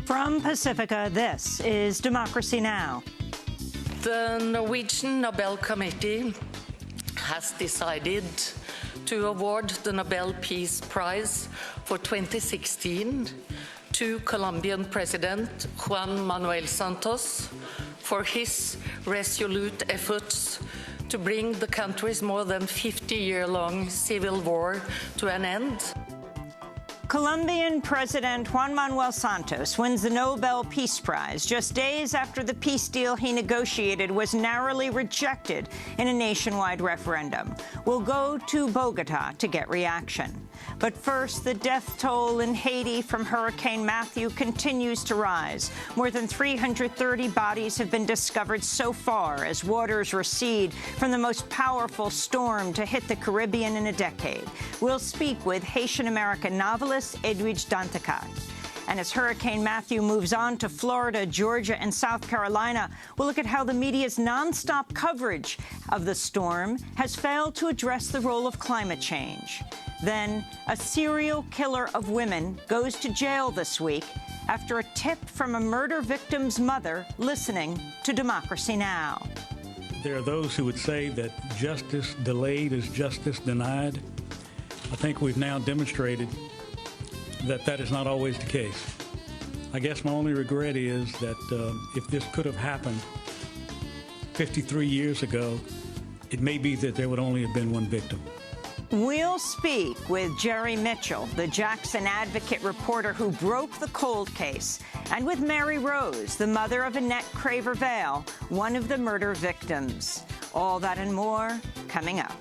From Pacifica, this is Democracy Now! The Norwegian Nobel Committee has decided to award the Nobel Peace Prize for 2016 to Colombian President Juan Manuel Santos for his resolute efforts to bring the country's more than 50-year-long civil war to an end. Colombian President Juan Manuel Santos wins the Nobel Peace Prize just days after the peace deal he negotiated was narrowly rejected in a nationwide referendum. We'll go to Bogota to get reaction. But first, the death toll in Haiti from Hurricane Matthew continues to rise. More than 330 bodies have been discovered so far as waters recede from the most powerful storm to hit the Caribbean in a decade. We'll speak with Haitian-American novelist Edwidge Danticat. And as Hurricane Matthew moves on to Florida, Georgia, and South Carolina, we'll look at how the media's nonstop coverage of the storm has failed to address the role of climate change. Then, a serial killer of women goes to jail this week after a tip from a murder victim's mother listening to Democracy Now! There are those who would say that justice delayed is justice denied. I think we've now demonstrated that that is not always the case. I guess my only regret is that if this could have happened 53 years ago, it may be that there would only have been one victim. We'll speak with Jerry Mitchell, the Jackson Advocate reporter who broke the cold case, and with Mary Rose, the mother of Annette Craver-Vale, one of the murder victims. All that and more coming up.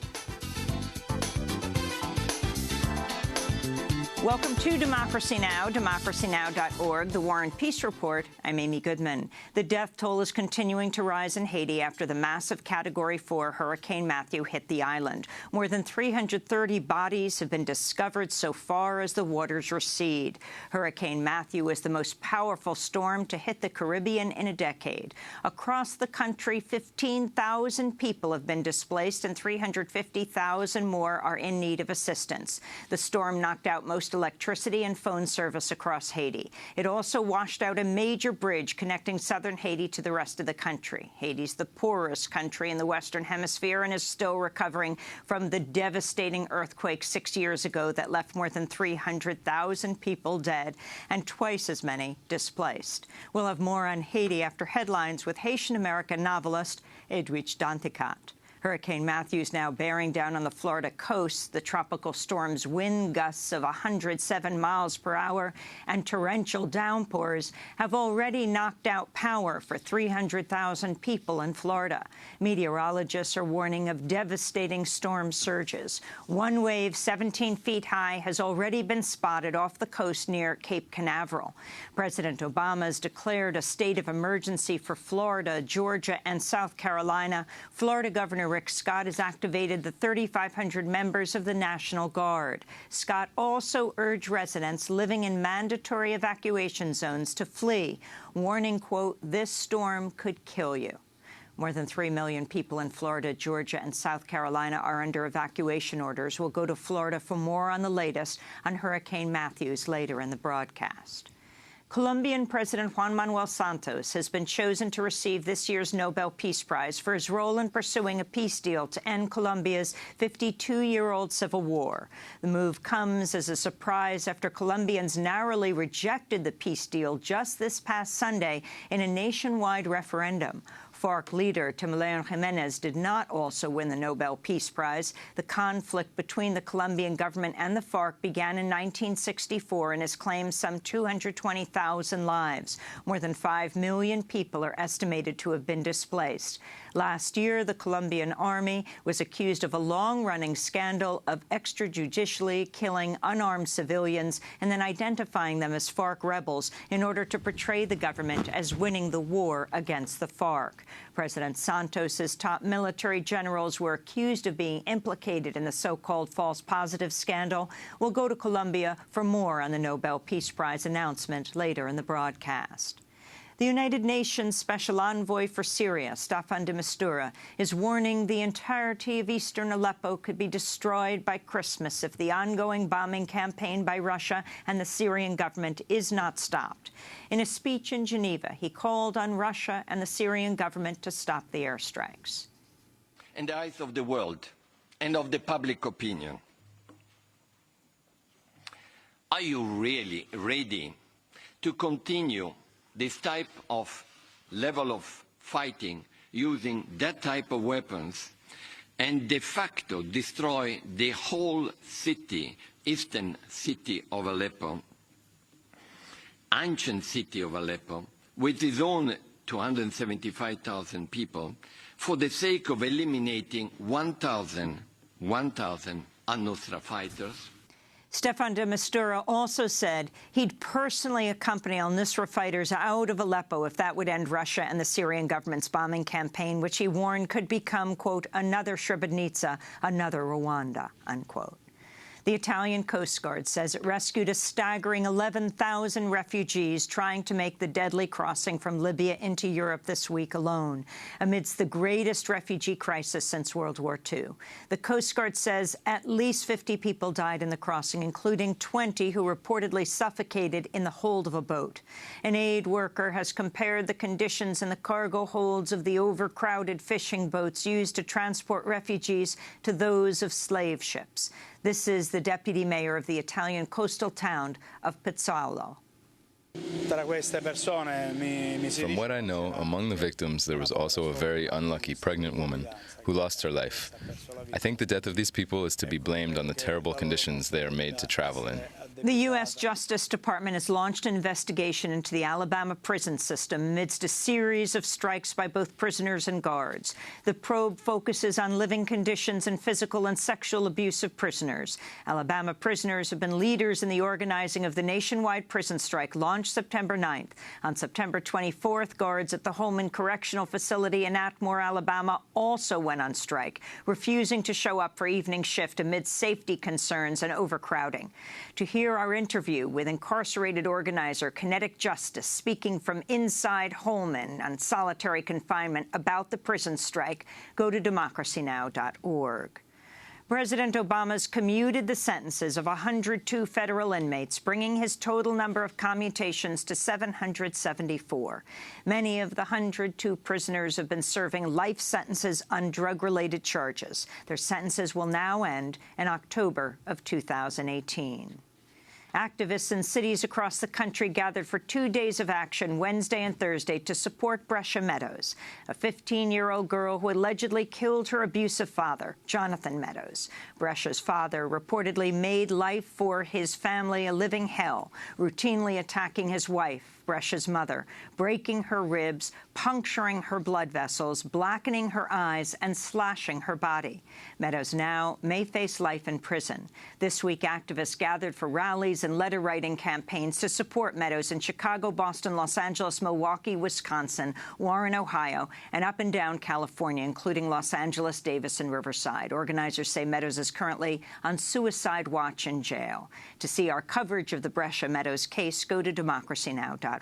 Welcome to Democracy Now!, democracynow.org, the War and Peace Report. I'm Amy Goodman. The death toll is continuing to rise in Haiti after the massive Category 4 Hurricane Matthew hit the island. More than 330 bodies have been discovered so far as the waters recede. Hurricane Matthew is the most powerful storm to hit the Caribbean in a decade. Across the country, 15,000 people have been displaced and 350,000 more are in need of assistance. The storm knocked out most electricity and phone service across Haiti. It also washed out a major bridge connecting southern Haiti to the rest of the country. Haiti's the poorest country in the Western Hemisphere and is still recovering from the devastating earthquake 6 years ago that left more than 300,000 people dead and twice as many displaced. We'll have more on Haiti after headlines with Haitian-American novelist Edwidge Danticat. Hurricane Matthew is now bearing down on the Florida coast. The tropical storm's wind gusts of 107 miles per hour and torrential downpours have already knocked out power for 300,000 people in Florida. Meteorologists are warning of devastating storm surges. One wave 17 feet high has already been spotted off the coast near Cape Canaveral. President Obama has declared a state of emergency for Florida, Georgia, and South Carolina. Florida Governor Rick Scott has activated the 3,500 members of the National Guard. Scott also urged residents living in mandatory evacuation zones to flee, warning, quote, "This storm could kill you." More than 3 million people in Florida, Georgia, and South Carolina are under evacuation orders. We'll go to Florida for more on the latest on Hurricane Matthews later in the broadcast. Colombian President Juan Manuel Santos has been chosen to receive this year's Nobel Peace Prize for his role in pursuing a peace deal to end Colombia's 52-year-old civil war. The move comes as a surprise after Colombians narrowly rejected the peace deal just this past Sunday in a nationwide referendum. FARC leader Timoleon Jimenez did not also win the Nobel Peace Prize. The conflict between the Colombian government and the FARC began in 1964 and has claimed some 220,000 lives. More than 5 million people are estimated to have been displaced. Last year, the Colombian army was accused of a long-running scandal of extrajudicially killing unarmed civilians and then identifying them as FARC rebels in order to portray the government as winning the war against the FARC. President Santos's top military generals were accused of being implicated in the so-called false positive scandal. We'll go to Colombia for more on the Nobel Peace Prize announcement later in the broadcast. The United Nations Special Envoy for Syria, Staffan de Mistura, is warning the entirety of eastern Aleppo could be destroyed by Christmas if the ongoing bombing campaign by Russia and the Syrian government is not stopped. In a speech in Geneva, he called on Russia and the Syrian government to stop the airstrikes. In the eyes of the world and of the public opinion, are you really ready to continue this type of level of fighting using that type of weapons and de facto destroy the whole city, eastern city of Aleppo, ancient city of Aleppo, with its own 275,000 people, for the sake of eliminating 1,000 al-Nusra fighters? Staffan de Mistura also said he'd personally accompany al-Nusra fighters out of Aleppo if that would end Russia and the Syrian government's bombing campaign, which he warned could become, quote, another Srebrenica, another Rwanda, unquote. The Italian Coast Guard says it rescued a staggering 11,000 refugees trying to make the deadly crossing from Libya into Europe this week alone, amidst the greatest refugee crisis since World War II. The Coast Guard says at least 50 people died in the crossing, including 20 who reportedly suffocated in the hold of a boat. An aid worker has compared the conditions in the cargo holds of the overcrowded fishing boats used to transport refugees to those of slave ships. This is the deputy mayor of the Italian coastal town of Pozzallo. From what I know, among the victims, there was also a very unlucky pregnant woman who lost her life. I think the death of these people is to be blamed on the terrible conditions they are made to travel in. The U.S. Justice Department has launched an investigation into the Alabama prison system amidst a series of strikes by both prisoners and guards. The probe focuses on living conditions and physical and sexual abuse of prisoners. Alabama prisoners have been leaders in the organizing of the nationwide prison strike launched September 9th. On September 24th, guards at the Holman Correctional Facility in Atmore, Alabama, also went on strike, refusing to show up for evening shift amid safety concerns and overcrowding. To hear our interview with incarcerated organizer Kinetic Justice speaking from inside Holman on solitary confinement about the prison strike, go to DemocracyNow.org. President Obama's commuted the sentences of 102 federal inmates, bringing his total number of commutations to 774. Many of the 102 prisoners have been serving life sentences on drug-related charges. Their sentences will now end in October of 2018. Activists in cities across the country gathered for 2 days of action Wednesday and Thursday to support Brescia Meadows, a 15-year-old girl who allegedly killed her abusive father, Jonathan Meadows. Brescia's father reportedly made life for his family a living hell, routinely attacking his wife, Brescia's mother, breaking her ribs, puncturing her blood vessels, blackening her eyes, and slashing her body. Meadows now may face life in prison. This week, activists gathered for rallies and letter-writing campaigns to support Meadows in Chicago, Boston, Los Angeles, Milwaukee, Wisconsin, Warren, Ohio, and up and down California, including Los Angeles, Davis, and Riverside. Organizers say Meadows is currently on suicide watch in jail. To see our coverage of the Brescia Meadows case, go to DemocracyNow.org.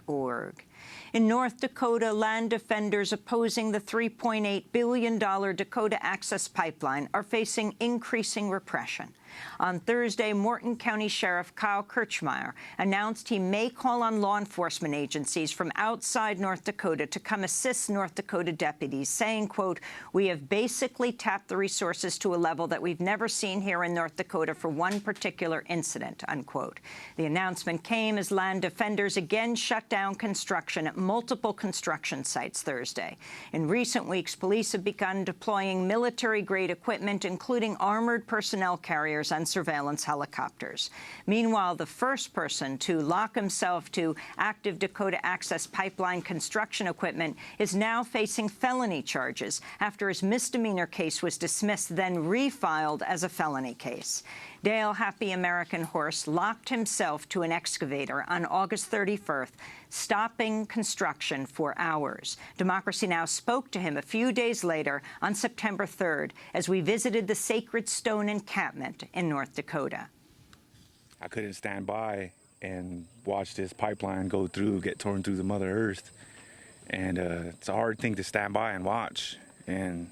In North Dakota, land defenders opposing the $3.8 billion Dakota Access Pipeline are facing increasing repression. On Thursday, Morton County Sheriff Kyle Kirchmeier announced he may call on law enforcement agencies from outside North Dakota to come assist North Dakota deputies, saying, quote, "We have basically tapped the resources to a level that we've never seen here in North Dakota for one particular incident," unquote. The announcement came as land defenders again shut down construction at multiple construction sites Thursday. In recent weeks, police have begun deploying military-grade equipment, including armored personnel carriers and surveillance helicopters. Meanwhile, the first person to lock himself to active Dakota Access Pipeline construction equipment is now facing felony charges after his misdemeanor case was dismissed, then refiled as a felony case. Dale Happy American Horse locked himself to an excavator on August 31st, stopping construction for hours. Democracy Now! Spoke to him a few days later on September 3rd as we visited the Sacred Stone encampment in North Dakota. I couldn't stand by and watch this pipeline go through, get torn through the Mother Earth. And it's a hard thing to stand by and watch. And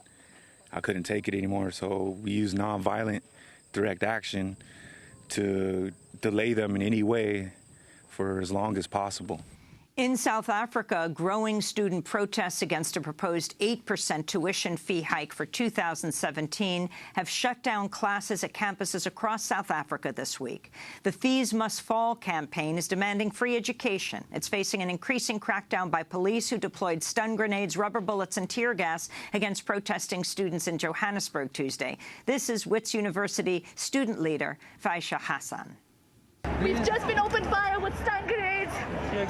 I couldn't take it anymore, so we used nonviolent direct action to delay them in any way for as long as possible. In South Africa, growing student protests against a proposed 8% tuition fee hike for 2017 have shut down classes at campuses across South Africa this week. The Fees Must Fall campaign is demanding free education. It's facing an increasing crackdown by police who deployed stun grenades, rubber bullets and tear gas against protesting students in Johannesburg Tuesday. This is Wits University student leader Faisha Hassan. We've just been opened fire with stun grenades,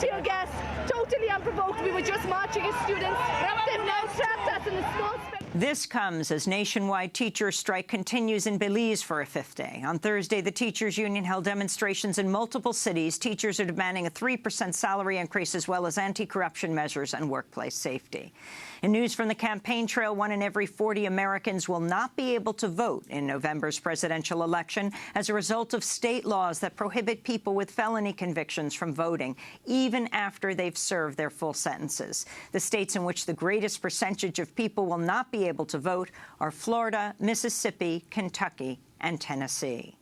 tear gas, totally unprovoked. We were just marching as students. They've now trapped us in the small space. This comes as nationwide teachers' strike continues in Belize for a fifth day. On Thursday, the teachers' union held demonstrations in multiple cities. Teachers are demanding a 3% salary increase as well as anti-corruption measures and workplace safety. In news from the campaign trail, 1 in every 40 Americans will not be able to vote in November's presidential election as a result of state laws that prohibit people with felony convictions from voting, even after they've served their full sentences. The states in which the greatest percentage of people will not be able to vote are Florida, Mississippi, Kentucky, and Tennessee.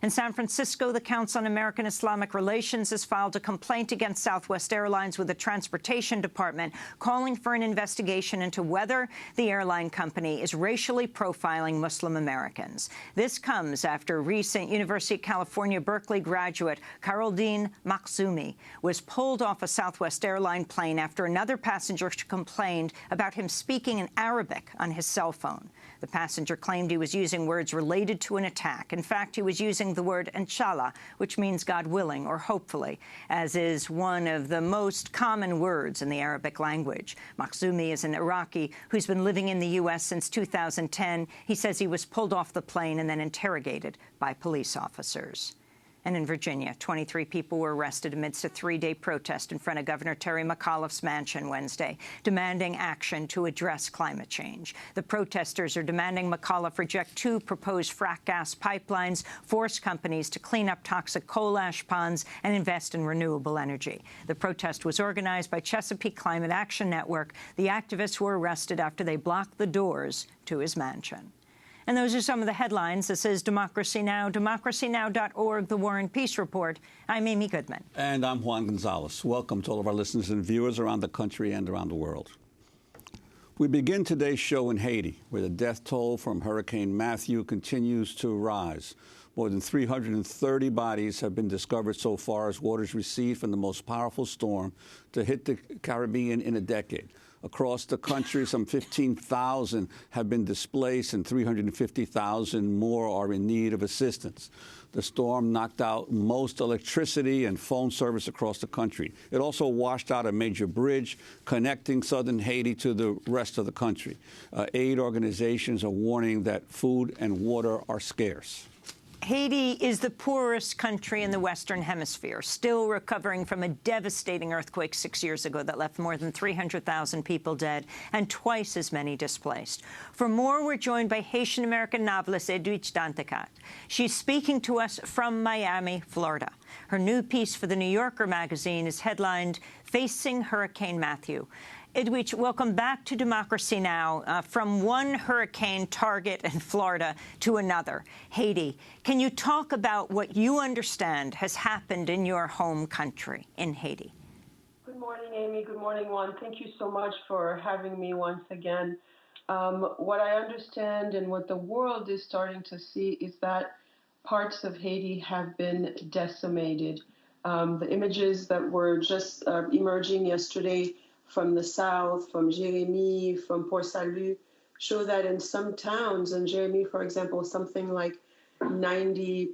In San Francisco, the Council on American Islamic Relations has filed a complaint against Southwest Airlines with the Transportation Department, calling for an investigation into whether the airline company is racially profiling Muslim Americans. This comes after recent University of California, Berkeley graduate Caroline Makhzoumi was pulled off a Southwest Airline plane after another passenger complained about him speaking in Arabic on his cell phone. The passenger claimed he was using words related to an attack. In fact, he was using the word inshallah, which means God willing or hopefully, as is one of the most common words in the Arabic language. Makhzoumi is an Iraqi who's been living in the U.S. since 2010. He says he was pulled off the plane and then interrogated by police officers. And in Virginia, 23 people were arrested amidst a 3-day protest in front of Governor Terry McAuliffe's mansion Wednesday, demanding action to address climate change. The protesters are demanding McAuliffe reject 2 proposed frack gas pipelines, force companies to clean up toxic coal ash ponds, and invest in renewable energy. The protest was organized by Chesapeake Climate Action Network. The activists were arrested after they blocked the doors to his mansion. And those are some of the headlines. This is Democracy Now!, DemocracyNow.org, The War and Peace Report. I'm Amy Goodman. And I'm Juan Gonzalez. Welcome to all of our listeners and viewers around the country and around the world. We begin today's show in Haiti, where the death toll from Hurricane Matthew continues to rise. More than 330 bodies have been discovered so far as waters recede from the most powerful storm to hit the Caribbean in a decade. Across the country, some 15,000 have been displaced and 350,000 more are in need of assistance. The storm knocked out most electricity and phone service across the country. It also washed out a major bridge connecting southern Haiti to the rest of the country. Aid organizations are warning that food and water are scarce. Haiti is the poorest country in the Western Hemisphere, still recovering from a devastating earthquake 6 years ago that left more than 300,000 people dead and twice as many displaced. For more, we're joined by Haitian-American novelist Edwidge Danticat. She's speaking to us from Miami, Florida. Her new piece for the New Yorker magazine is headlined, Facing Hurricane Matthew. Edwidge, welcome back to Democracy Now! From one hurricane target in Florida to another, Haiti. Can you talk about what you understand has happened in your home country, in Haiti? Good morning, Amy. Good morning, Juan. Thank you so much for having me once again. What I understand and what the world is starting to see is that parts of Haiti have been decimated. The images that were just emerging yesterday from the south, from Jérémie, from Port Salut, show that in some towns, in Jérémie, for example, something like 90%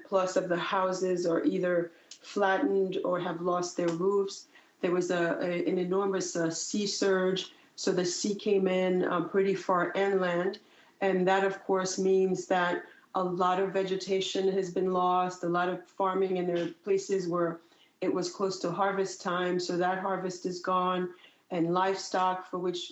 plus of the houses are either flattened or have lost their roofs. There was an enormous sea surge, so the sea came in pretty far inland, and that, of course, means that a lot of vegetation has been lost, a lot of farming, and there are places where it was close to harvest time, so that harvest is gone, and livestock for which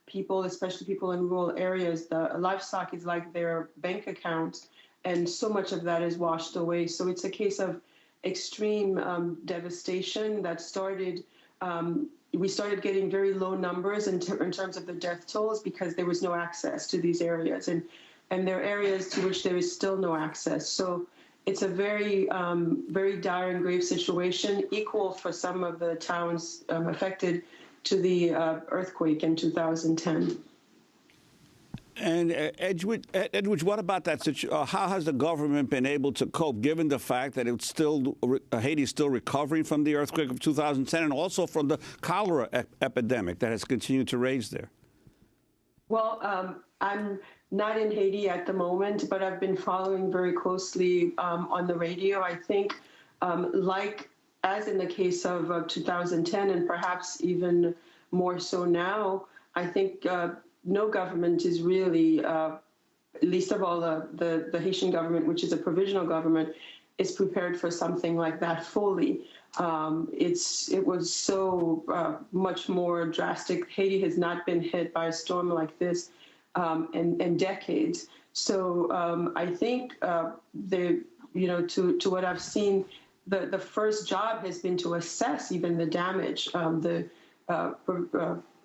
people, especially people in rural areas, the livestock is like their bank accounts, and so much of that is washed away. So it's a case of extreme devastation that started we started getting very low numbers in terms of the death tolls because there was no access to these areas. And there are areas to which there is still no access. So it's a very, very dire and grave situation, equal for some of the towns affected to the earthquake in 2010. And Edwidge, what about that situation? How has the government been able to cope, given the fact that it's still Haiti's still recovering from the earthquake of 2010 and also from the cholera epidemic that has continued to rage there? Well, I'm not in Haiti at the moment, but I've been following very closely on the radio. I think, like as in the case of 2010, and perhaps even more so now, I think no government is really, least of all the Haitian government, which is a provisional government, is prepared for something like that fully. It was so much more drastic. Haiti has not been hit by a storm like this in decades. So I think to what I've seen, the first job has been to assess even the damage. The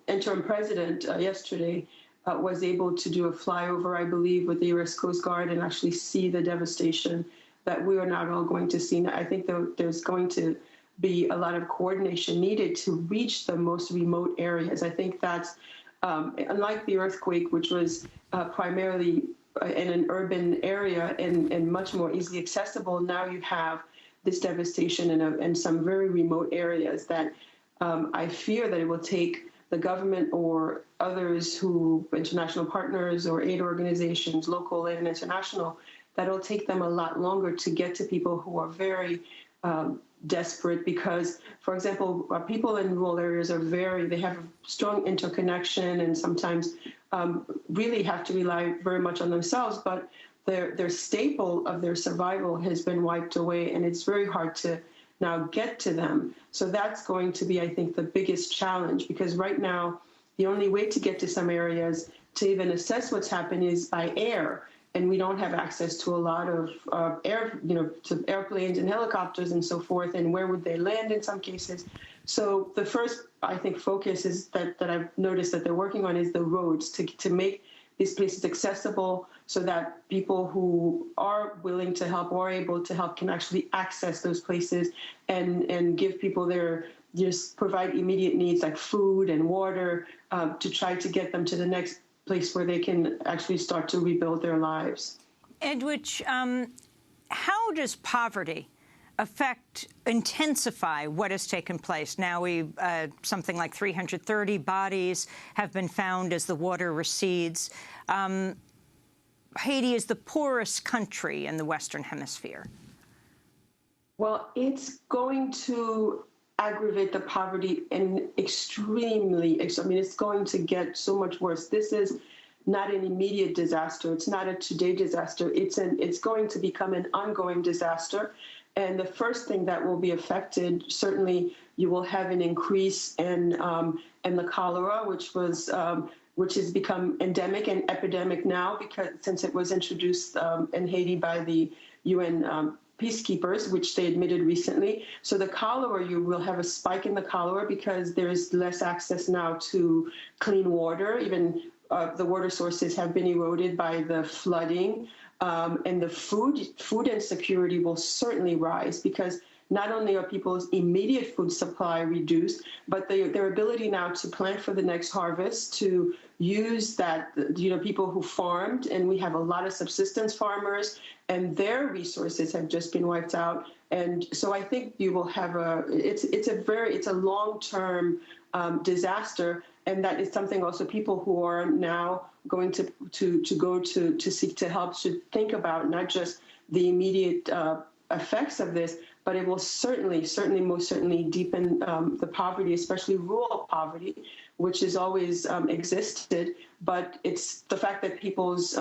interim president yesterday was able to do a flyover, I believe, with the U.S. Coast Guard and actually see the devastation that we are not all going to see. I think there's going to be a lot of coordination needed to reach the most remote areas. I think that's, unlike the earthquake, which was primarily in an urban area and much more easily accessible, now you have this devastation in some very remote areas that I fear that it will take the government or others international partners or aid organizations, local and international, that'll take them a lot longer to get to people who are very desperate because, for example, people in rural areas they have a strong interconnection and sometimes really have to rely very much on themselves, but their staple of their survival has been wiped away, and it's very hard to now get to them. So that's going to be, I think, the biggest challenge, because right now, the only way to get to some areas to even assess what's happened is by air. And we don't have access to a lot of to airplanes and helicopters and so forth. And where would they land in some cases? So the first, I think, focus is that I've noticed that they're working on is the roads to make these places accessible so that people who are willing to help or able to help can actually access those places and give people just provide immediate needs like food and water to try to get them to the next place where they can actually start to rebuild their lives. Edwidge, how does poverty intensify what has taken place? Now something like 330 bodies have been found as the water recedes. Haiti is the poorest country in the Western Hemisphere. Well, it's going to aggravate the poverty and it's going to get so much worse. This is not an immediate disaster. It's not a today disaster. It's going to become an ongoing disaster. And the first thing that will be affected, certainly you will have an increase in the cholera, which has become endemic and epidemic now since it was introduced in Haiti by the UN peacekeepers, which they admitted recently. So the cholera, you will have a spike in the cholera because there's less access now to clean water. Even the water sources have been eroded by the flooding. And the food insecurity will certainly rise because not only are people's immediate food supply reduced, but their ability now to plant for the next harvest, to use that, people who farmed, and we have a lot of subsistence farmers, and their resources have just been wiped out. And so I think you will have it's a long-term disaster, and that is something also people who are now going to go to seek to help should think about, not just the immediate effects of this, but it will most certainly deepen the poverty, especially rural poverty, which has always existed. But it's the fact that people's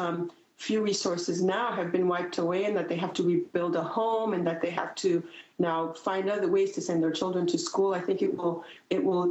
few resources now have been wiped away, and that they have to rebuild a home, and that they have to now find other ways to send their children to school. I think it will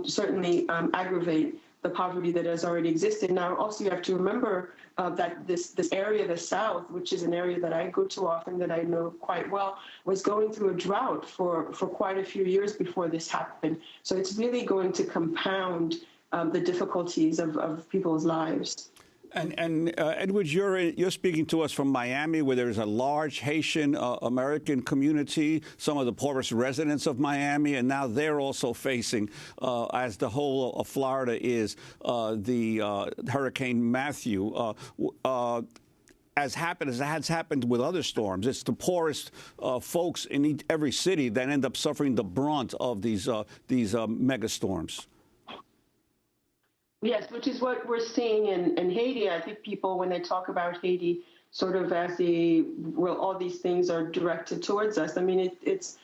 certainly aggravate the poverty that has already existed. Now, also you have to remember that this area, the South, which is an area that I go to often, that I know quite well, was going through a drought for quite a few years before this happened. So it's really going to compound the difficulties of people's lives. And Edward, you're speaking to us from Miami, where there's a large Haitian American community, some of the poorest residents of Miami, and now they're also facing, as the whole of Florida is, the Hurricane Matthew. As has happened with other storms, it's the poorest folks in every city that end up suffering the brunt of these mega storms. Yes, which is what we're seeing in Haiti. I think people, when they talk about Haiti, sort of as all these things are directed towards us. I mean, it's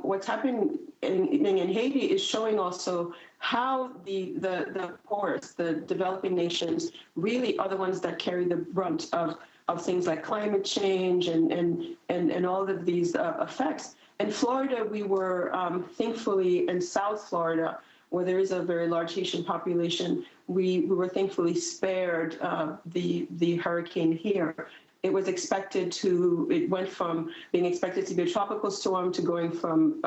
what's happening in Haiti is showing also how the poorest, the developing nations, really are the ones that carry the brunt of things like climate change and all of these effects. In Florida, we were thankfully in South Florida, where there is a very large Haitian population, we were thankfully spared the hurricane here. It went from being expected to be a tropical storm to going from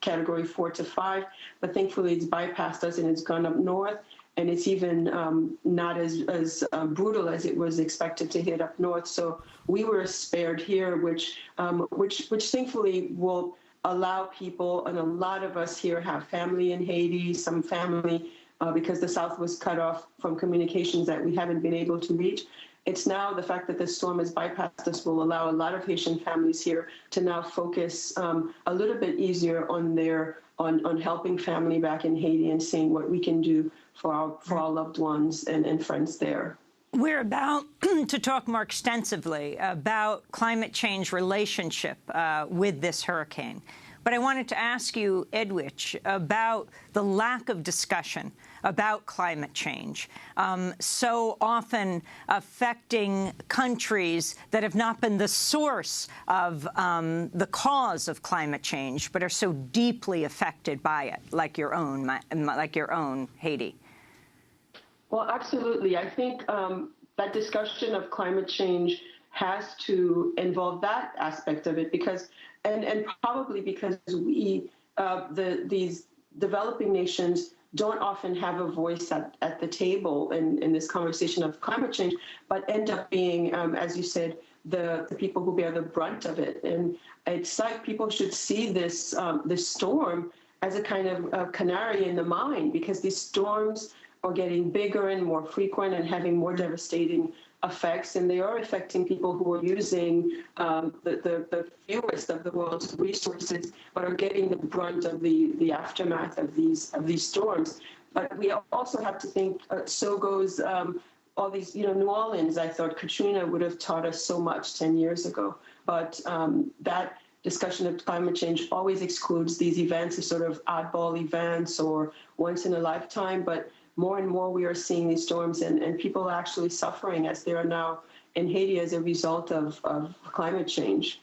category 4 to 5, but thankfully it's bypassed us and it's gone up north, and it's even not as brutal as it was expected to hit up north. So we were spared here, which thankfully will allow people, and a lot of us here have family in Haiti, some family, because the South was cut off from communications that we haven't been able to reach. It's now the fact that the storm has bypassed us will allow a lot of Haitian families here to now focus a little bit easier on helping family back in Haiti and seeing what we can do for our loved ones and friends there. We're about to talk more extensively about climate change relationship with this hurricane. But I wanted to ask you, Edwidge, about the lack of discussion about climate change, so often affecting countries that have not been the source of the cause of climate change, but are so deeply affected by it, like your own Haiti. Well, absolutely. I think that discussion of climate change has to involve that aspect of it, because, and probably because these developing nations don't often have a voice at the table in this conversation of climate change, but end up being, as you said, the people who bear the brunt of it. And it's like people should see this storm as a kind of canary in the mine, because these storms are getting bigger and more frequent and having more devastating effects, and they are affecting people who are using the fewest of the world's resources, but are getting the brunt of the aftermath of these storms. But we also have to think, so goes all these, New Orleans. I thought Katrina would have taught us so much 10 years ago, but that discussion of climate change always excludes these events as sort of oddball events or once in a lifetime. But more and more we are seeing these storms, and people are actually suffering, as they are now in Haiti, as a result of climate change.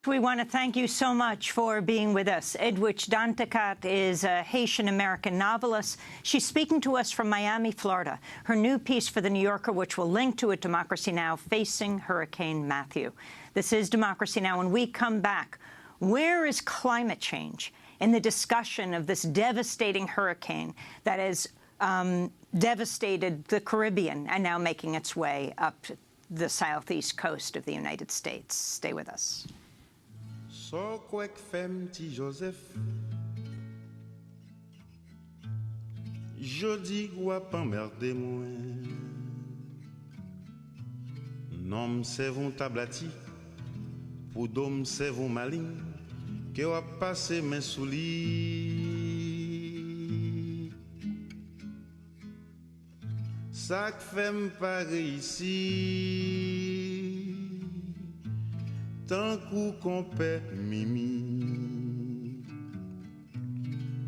We want to thank you so much for being with us. Edwidge Danticat is a Haitian-American novelist. She's speaking to us from Miami, Florida. Her new piece for The New Yorker, which we'll link to at Democracy Now!, Facing Hurricane Matthew. This is Democracy Now! When we come back, where is climate change in the discussion of this devastating hurricane that has devastated the Caribbean and now making its way up the southeast coast of the United States? Stay with us. So quick femme ti Joseph Jodi wap emmerde mwen Nom se von tablati Pou dom se von malin Ke wap pase men sou li Sak femme pa reisi Tant kou kompè mimi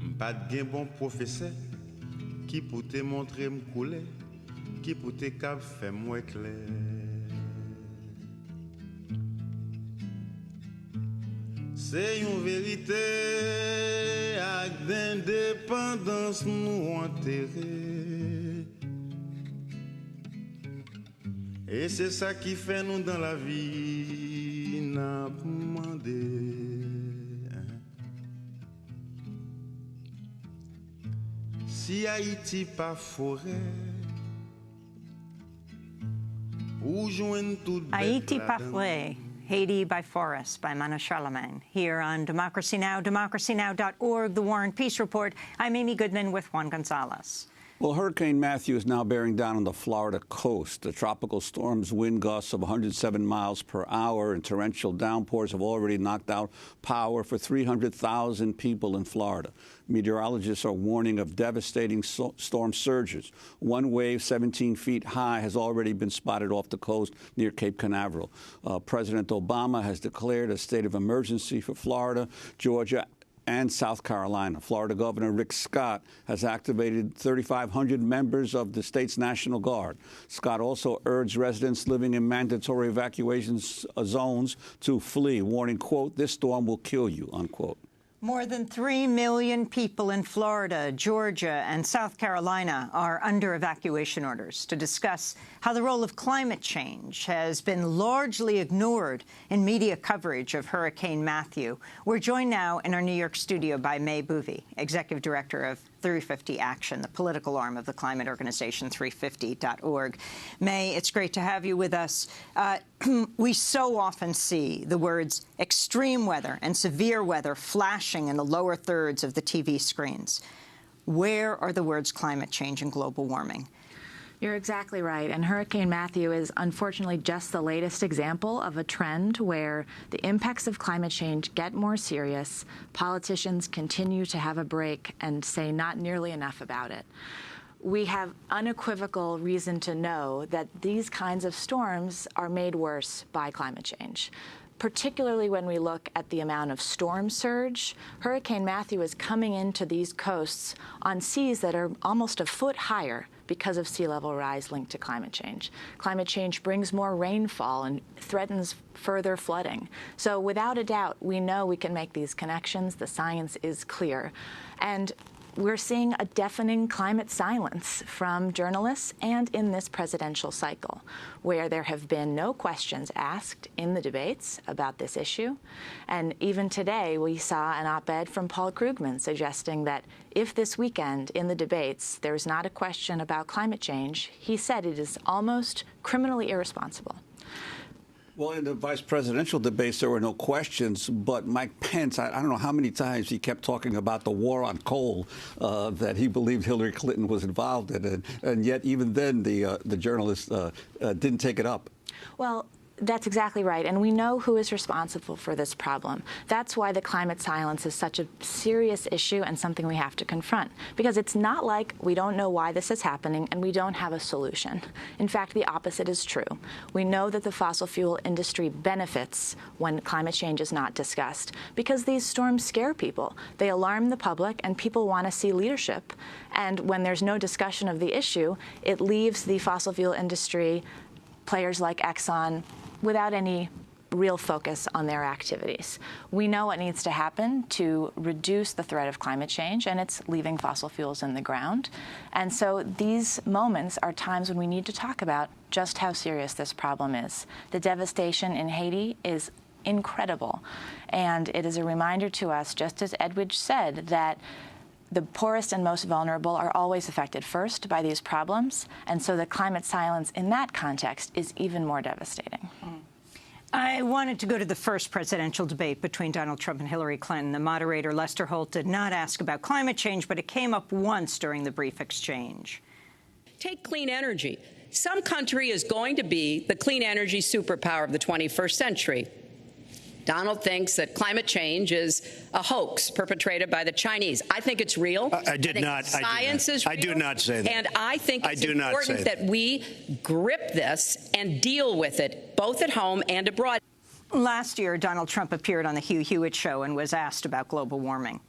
M'pat gen bon professeur Ki pou te montre m'koule Ki pou te kap fè mwen kler C'est une vérité ak d'indépendance nous enterré. Et c'est ça qui fait nous dans la vie n'a demandé. Si Haïti pas forêt, ou joindre tout Haïti Parfait, Haiti by Forest by Mano Charlemagne. Here on Democracy Now!, DemocracyNow.org, The War and Peace Report. I'm Amy Goodman with Juan Gonzalez. Well, Hurricane Matthew is now bearing down on the Florida coast. The tropical storm's wind gusts of 107 miles per hour and torrential downpours have already knocked out power for 300,000 people in Florida. Meteorologists are warning of devastating storm surges. One wave 17 feet high has already been spotted off the coast near Cape Canaveral. President Obama has declared a state of emergency for Florida, Georgia, and South Carolina. Florida Governor Rick Scott has activated 3,500 members of the state's National Guard. Scott also urged residents living in mandatory evacuation zones to flee, warning, quote, "This storm will kill you," unquote. More than 3 million people in Florida, Georgia, and South Carolina are under evacuation orders. To discuss how the role of climate change has been largely ignored in media coverage of Hurricane Matthew, we're joined now in our New York studio by May Boovy, Executive Director of 350 Action, the political arm of the climate organization 350.org. May, it's great to have you with us. We so often see the words extreme weather and severe weather flashing in the lower thirds of the TV screens. Where are the words climate change and global warming? You're exactly right. And Hurricane Matthew is unfortunately just the latest example of a trend where the impacts of climate change get more serious, politicians continue to have a break and say not nearly enough about it. We have unequivocal reason to know that these kinds of storms are made worse by climate change. Particularly when we look at the amount of storm surge. Hurricane Matthew is coming into these coasts on seas that are almost a foot higher because of sea level rise linked to climate change. Climate change brings more rainfall and threatens further flooding. So without a doubt, we know we can make these connections. The science is clear. And we're seeing a deafening climate silence from journalists and in this presidential cycle, where there have been no questions asked in the debates about this issue. And even today, we saw an op-ed from Paul Krugman suggesting that if this weekend in the debates there's not a question about climate change, he said it is almost criminally irresponsible. Well, in the vice presidential debates, there were no questions, but Mike Pence, I don't know how many times he kept talking about the war on coal that he believed Hillary Clinton was involved in, and yet even then the journalists didn't take it up. Well, that's exactly right. And we know who is responsible for this problem. That's why the climate silence is such a serious issue and something we have to confront. Because it's not like we don't know why this is happening and we don't have a solution. In fact, the opposite is true. We know that the fossil fuel industry benefits when climate change is not discussed because these storms scare people. They alarm the public and people want to see leadership. And when there's no discussion of the issue, it leaves the fossil fuel industry, players like Exxon, without any real focus on their activities. We know what needs to happen to reduce the threat of climate change, and it's leaving fossil fuels in the ground. And so these moments are times when we need to talk about just how serious this problem is. The devastation in Haiti is incredible, and it is a reminder to us, just as Edwidge said, that the poorest and most vulnerable are always affected first by these problems, and so the climate silence in that context is even more devastating. I wanted to go to the first presidential debate between Donald Trump and Hillary Clinton. The moderator, Lester Holt, did not ask about climate change, but it came up once during the brief exchange. Take clean energy. Some country is going to be the clean energy superpower of the 21st century. Donald thinks that climate change is a hoax perpetrated by the Chinese. I think it's real. I did not. Science is real. I do not say that. And I think it's important that we grip this and deal with it, both at home and abroad. Last year, Donald Trump appeared on the Hugh Hewitt Show and was asked about global warming.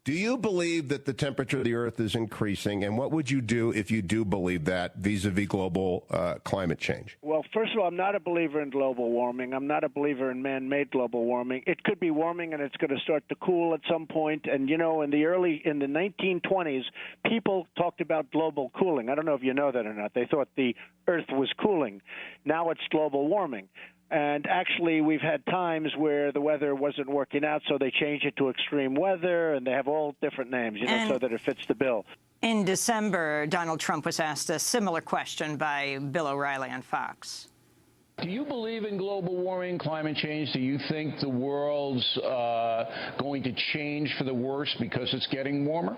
Do you believe that the temperature of the Earth is increasing, and what would you do if you do believe that vis-a-vis global climate change? Well, first of all, I'm not a believer in global warming. I'm not a believer in man-made global warming. It could be warming, and it's going to start to cool at some point. And, you know, in the 1920s, people talked about global cooling. I don't know if you know that or not. They thought the Earth was cooling. Now it's global warming. And actually, we've had times where the weather wasn't working out, so they changed it to extreme weather, and they have all different names, you know, so that it fits the bill. In December, Donald Trump was asked a similar question by Bill O'Reilly on Fox. Do you believe in global warming, climate change? Do you think the world's going to change for the worse because it's getting warmer?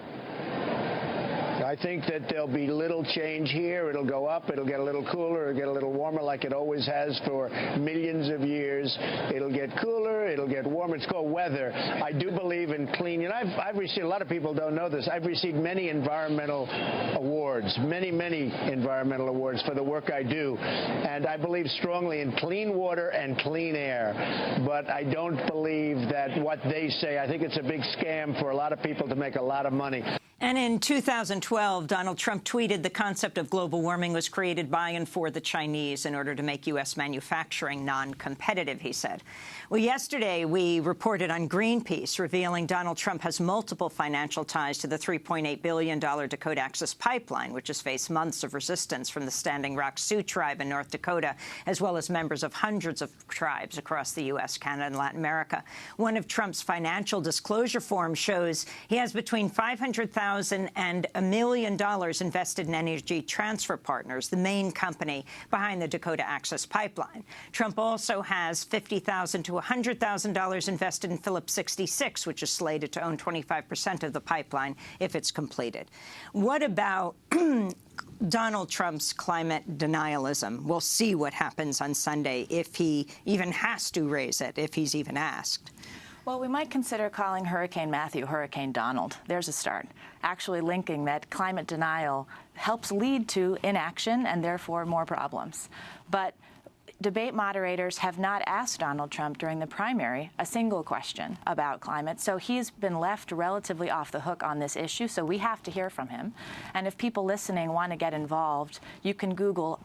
I think that there'll be little change here. It'll go up. It'll get a little cooler. It'll get a little warmer like it always has for millions of years. It'll get cooler. It'll get warmer. It's called weather. I do believe in clean. And I've received, a lot of people don't know this, I've received many environmental awards, many environmental awards for the work I do. And I believe strongly in clean water and clean air. But I don't believe that what they say, I think it's a big scam for a lot of people to make a lot of money. And in 2012, Donald Trump tweeted the concept of global warming was created by and for the Chinese in order to make U.S. manufacturing non-competitive, he said. Well, yesterday we reported on Greenpeace revealing Donald Trump has multiple financial ties to the $3.8 billion Dakota Access Pipeline, which has faced months of resistance from the Standing Rock Sioux tribe in North Dakota, as well as members of hundreds of tribes across the U.S., Canada, and Latin America. One of Trump's financial disclosure forms shows he has between $500,000 and $1 million invested in Energy Transfer Partners, the main company behind the Dakota Access Pipeline. Trump also has $50,000 to $100,000 invested in Phillips 66, which is slated to own 25% of the pipeline if it's completed. What about Donald Trump's climate denialism? We'll see what happens on Sunday if he even has to raise it, if he's even asked. Well, we might consider calling Hurricane Matthew Hurricane Donald. There's a start. Actually linking that climate denial helps lead to inaction and therefore more problems. But debate moderators have not asked Donald Trump during the primary a single question about climate, so he's been left relatively off the hook on this issue, so we have to hear from him. And if people listening want to get involved, you can Google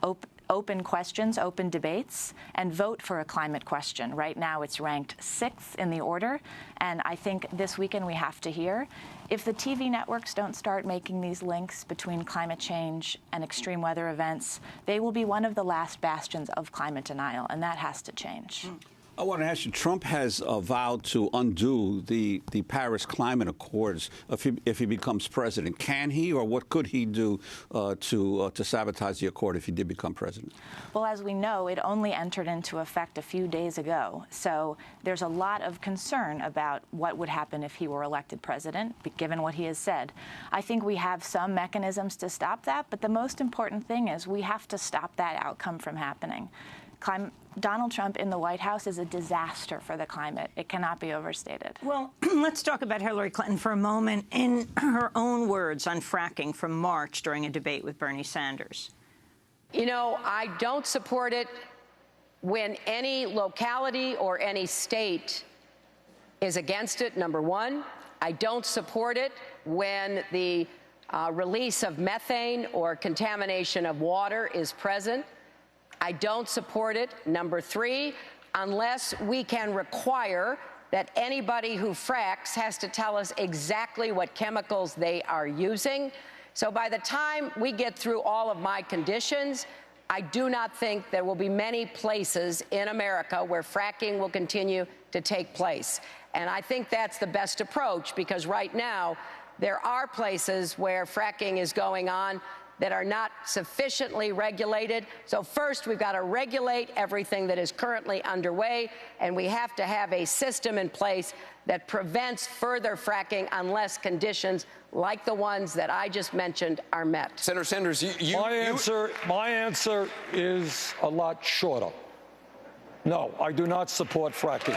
open questions, open debates, and vote for a climate question. Right now it's ranked 6th in the order, and I think this weekend we have to hear. If the TV networks don't start making these links between climate change and extreme weather events, they will be one of the last bastions of climate denial, and that has to change. I want to ask you, Trump has vowed to undo the Paris Climate Accords if he becomes president. Can he, or what could he do to sabotage the accord if he did become president? Well, as we know, it only entered into effect a few days ago. So there's a lot of concern about what would happen if he were elected president, given what he has said. I think we have some mechanisms to stop that, but the most important thing is we have to stop that outcome from happening. Donald Trump in the White House is a disaster for the climate. It cannot be overstated. Well, let's talk about Hillary Clinton for a moment. In her own words on fracking from March during a debate with Bernie Sanders. You know, I don't support it when any locality or any state is against it, number one. I don't support it when the release of methane or contamination of water is present. I don't support it, number three, unless we can require that anybody who fracks has to tell us exactly what chemicals they are using. So by the time we get through all of my conditions, I do not think there will be many places in America where fracking will continue to take place. And I think that's the best approach, because right now there are places where fracking is going on that are not sufficiently regulated. So first, we've got to regulate everything that is currently underway, and we have to have a system in place that prevents further fracking unless conditions like the ones that I just mentioned are met. Senator Sanders, my answer is a lot shorter. No, I do not support fracking.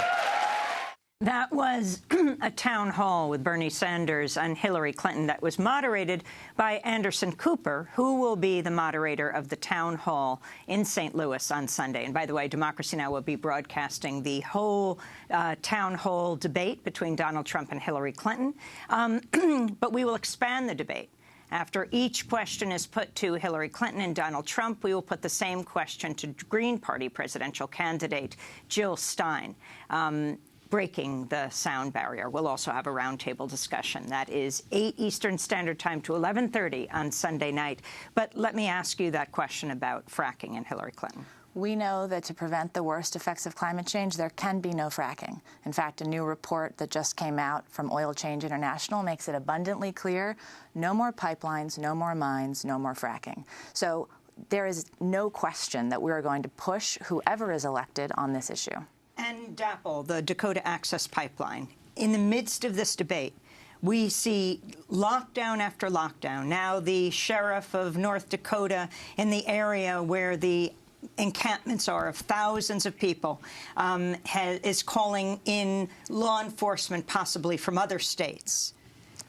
That was a town hall with Bernie Sanders and Hillary Clinton that was moderated by Anderson Cooper, who will be the moderator of the town hall in St. Louis on Sunday. And by the way, Democracy Now! Will be broadcasting the whole town hall debate between Donald Trump and Hillary Clinton. But we will expand the debate. After each question is put to Hillary Clinton and Donald Trump, we will put the same question to Green Party presidential candidate Jill Stein. Breaking the sound barrier. We'll also have a roundtable discussion. That is 8 Eastern Standard Time to 11:30 on Sunday night. But let me ask you that question about fracking and Hillary Clinton. We know that to prevent the worst effects of climate change, there can be no fracking. In fact, a new report that just came out from Oil Change International makes it abundantly clear, no more pipelines, no more mines, no more fracking. So there is no question that we are going to push whoever is elected on this issue. And DAPL, the Dakota Access Pipeline. In the midst of this debate, we see lockdown after lockdown. Now the sheriff of North Dakota in the area where the encampments are of thousands of people is calling in law enforcement, possibly from other states.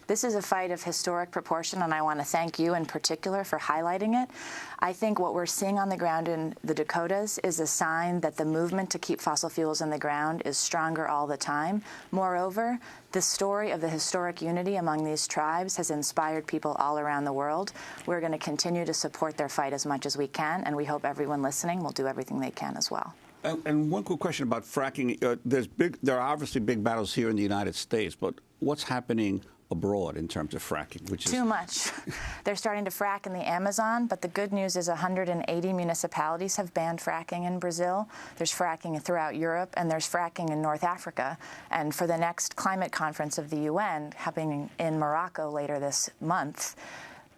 This is a fight of historic proportion, and I want to thank you in particular for highlighting it. I think what we're seeing on the ground in the Dakotas is a sign that the movement to keep fossil fuels in the ground is stronger all the time. Moreover, the story of the historic unity among these tribes has inspired people all around the world. We're going to continue to support their fight as much as we can, and we hope everyone listening will do everything they can as well. And one quick question about fracking. There are obviously big battles here in the United States, but what's happening abroad in terms of fracking, which is too much. They're starting to frack in the Amazon, but the good news is 180 municipalities have banned fracking in Brazil. There's fracking throughout Europe, and there's fracking in North Africa. And for the next climate conference of the UN happening in Morocco later this month,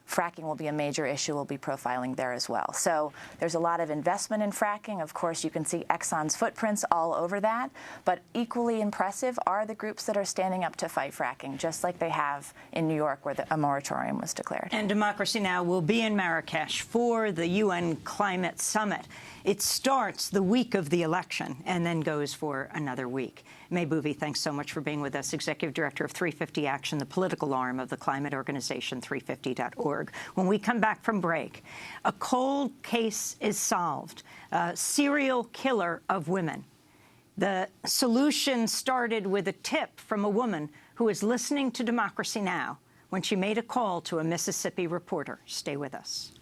fracking will be a major issue. We'll be profiling there as well. So there's a lot of investment in fracking. Of course, you can see Exxon's footprints all over that. But equally impressive are the groups that are standing up to fight fracking, just like they have in New York, where a moratorium was declared. And Democracy Now! Will be in Marrakesh for the UN Climate Summit. It starts the week of the election and then goes for another week. May Bouvi, thanks so much for being with us, Executive Director of 350 Action, the political arm of the climate organization 350.org. When we come back from break, a cold case is solved. A serial killer of women. The solution started with a tip from a woman who was listening to Democracy Now! When she made a call to a Mississippi reporter. Stay with us.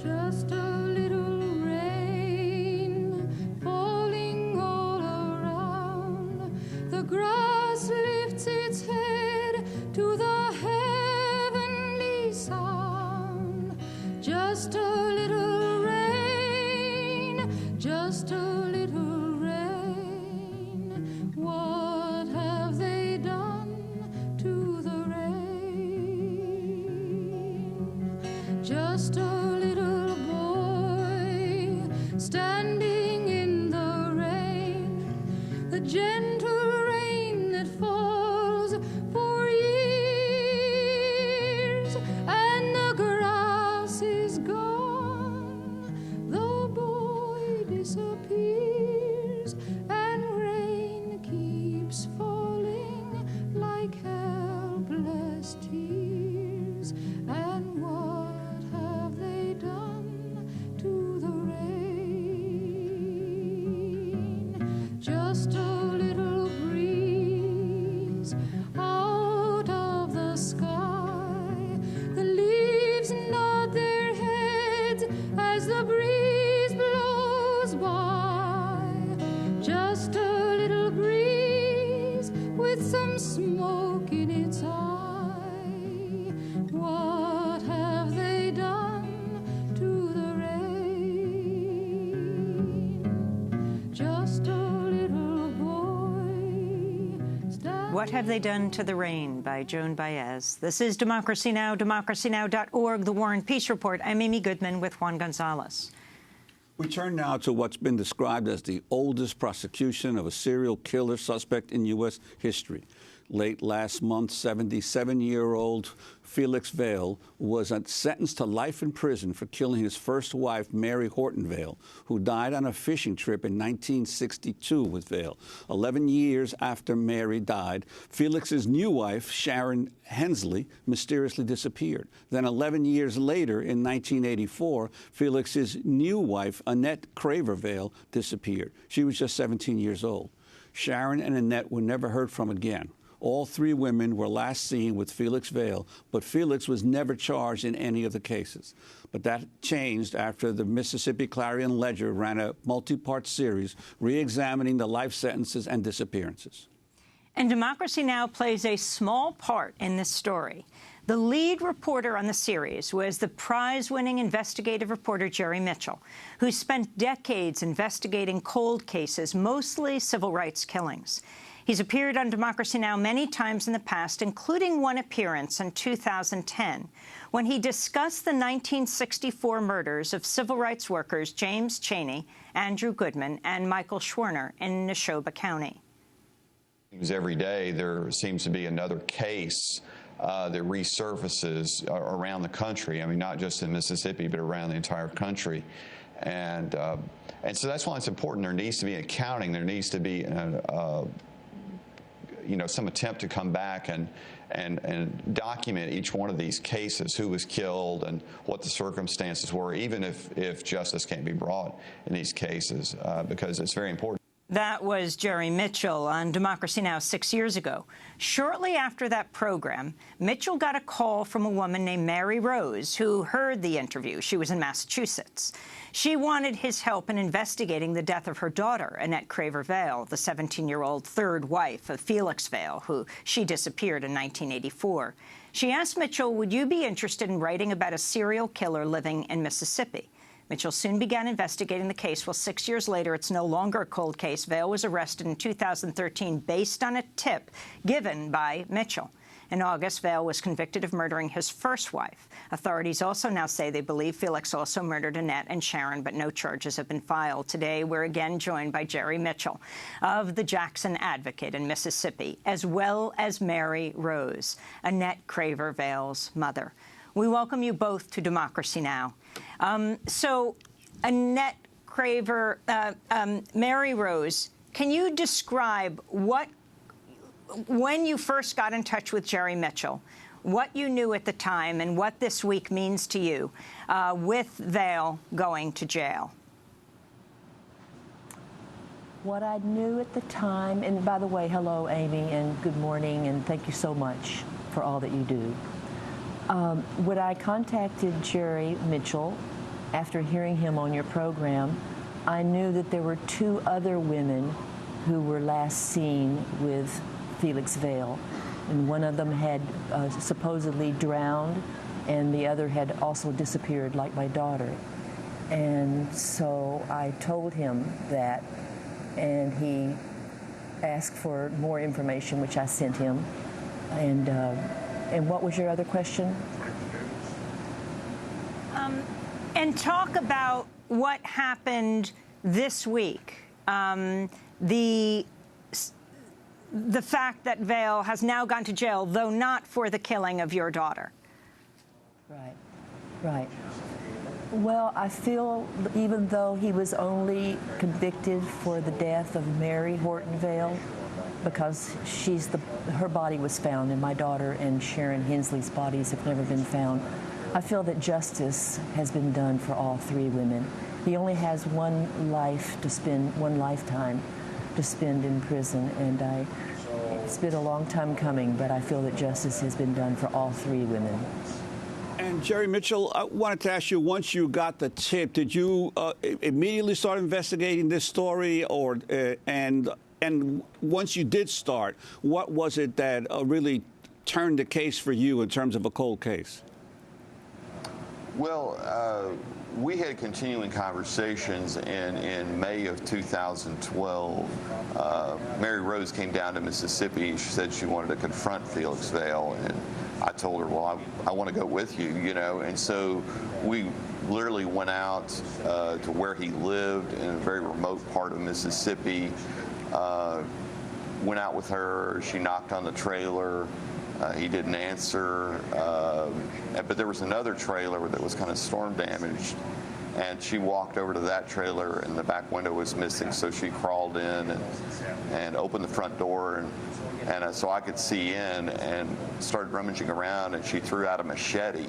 Just a little rain falling all around. The grass lifts its head to the heavenly sound. Just a little rain, just a little rain. What have they done to the rain? Just a standing in the rain, the gentle rain that falls for years, and the grass is gone, the boy disappears, and rain keeps falling like helpless tears. And what have they done to the just a little breeze out of the sky. The leaves nod their heads as the breeze blows by. Just a little breeze with some smoke in its eye. What have they done to the rain? Just a What Have They Done to the Rain by Joan Baez. This is Democracy Now!, DemocracyNow.org, The War and Peace Report. I'm Amy Goodman with Juan Gonzalez. We turn now to what's been described as the oldest prosecution of a serial killer suspect in U.S. history. Late last month, 77-year-old Felix Vale was sentenced to life in prison for killing his first wife, Mary Horton Vale, who died on a fishing trip in 1962 with Vale. 11 years after Mary died, Felix's new wife, Sharon Hensley, mysteriously disappeared. Then 11 years later, in 1984, Felix's new wife, Annette Craver Vale, disappeared. She was just 17 years old. Sharon and Annette were never heard from again. All three women were last seen with Felix Vale, but Felix was never charged in any of the cases. But that changed after the Mississippi Clarion Ledger ran a multi-part series re-examining the life sentences and disappearances. And Democracy Now! Plays a small part in this story. The lead reporter on the series was the prize-winning investigative reporter Jerry Mitchell, who spent decades investigating cold cases, mostly civil rights killings. He's appeared on Democracy Now! Many times in the past, including one appearance in 2010, when he discussed the 1964 murders of civil rights workers James Chaney, Andrew Goodman, and Michael Schwerner in Neshoba County. Every day there seems to be another case that resurfaces around the country. I mean, not just in Mississippi, but around the entire country. And so that's why it's important. There needs to be accounting. There needs to be some attempt to come back and document each one of these cases, who was killed and what the circumstances were, even if justice can't be brought in these cases, because it's very important. That was Jerry Mitchell on Democracy Now! 6 years ago. Shortly after that program, Mitchell got a call from a woman named Mary Rose, who heard the interview. She was in Massachusetts. She wanted his help in investigating the death of her daughter, Annette Craver Vale, the 17-year-old third wife of Felix Vale, who she disappeared in 1984. She asked Mitchell, would you be interested in writing about a serial killer living in Mississippi? Mitchell soon began investigating the case. Well, 6 years later, it's no longer a cold case. Vale was arrested in 2013 based on a tip given by Mitchell. In August, Vale was convicted of murdering his first wife. Authorities also now say they believe Felix also murdered Annette and Sharon, but no charges have been filed. Today, we're again joined by Jerry Mitchell of the Jackson Advocate in Mississippi, as well as Mary Rose, Annette Craver Vale's mother. We welcome you both to Democracy Now! So, Annette Craver, Mary Rose, can you describe when you first got in touch with Jerry Mitchell, what you knew at the time and what this week means to you with Vale going to jail? What I knew at the time, and by the way, hello, Amy, and good morning, and thank you so much for all that you do. When I contacted Jerry Mitchell, after hearing him on your program, I knew that there were two other women who were last seen with Felix Vale. And one of them had supposedly drowned, and the other had also disappeared, like my daughter. And so I told him that, and he asked for more information, which I sent him. And what was your other question? And talk about what happened this week. The fact that Vale has now gone to jail, though not for the killing of your daughter. Right. Well, I feel even though he was only convicted for the death of Mary Horton Vale, because her body was found, and my daughter and Sharon Hensley's bodies have never been found. I feel that justice has been done for all three women. He only has one lifetime to spend in prison, and it's been a long time coming, but I feel that justice has been done for all three women. And Jerry Mitchell, I wanted to ask you, once you got the tip, did you immediately start investigating this story, and once you did start, what was it that really turned the case for you in terms of a cold case? Well, we had continuing conversations in May of 2012. Mary Rose came down to Mississippi. She said she wanted to confront Felix Vale, and I told her, well, I want to go with you, and so we literally went out to where he lived in a very remote part of Mississippi, went out with her. She knocked on the trailer. He didn't answer. But there was another trailer that was kind of storm damaged. And she walked over to that trailer, and the back window was missing. So she crawled in and opened the front door, and so I could see in, and started rummaging around. And she threw out a machete,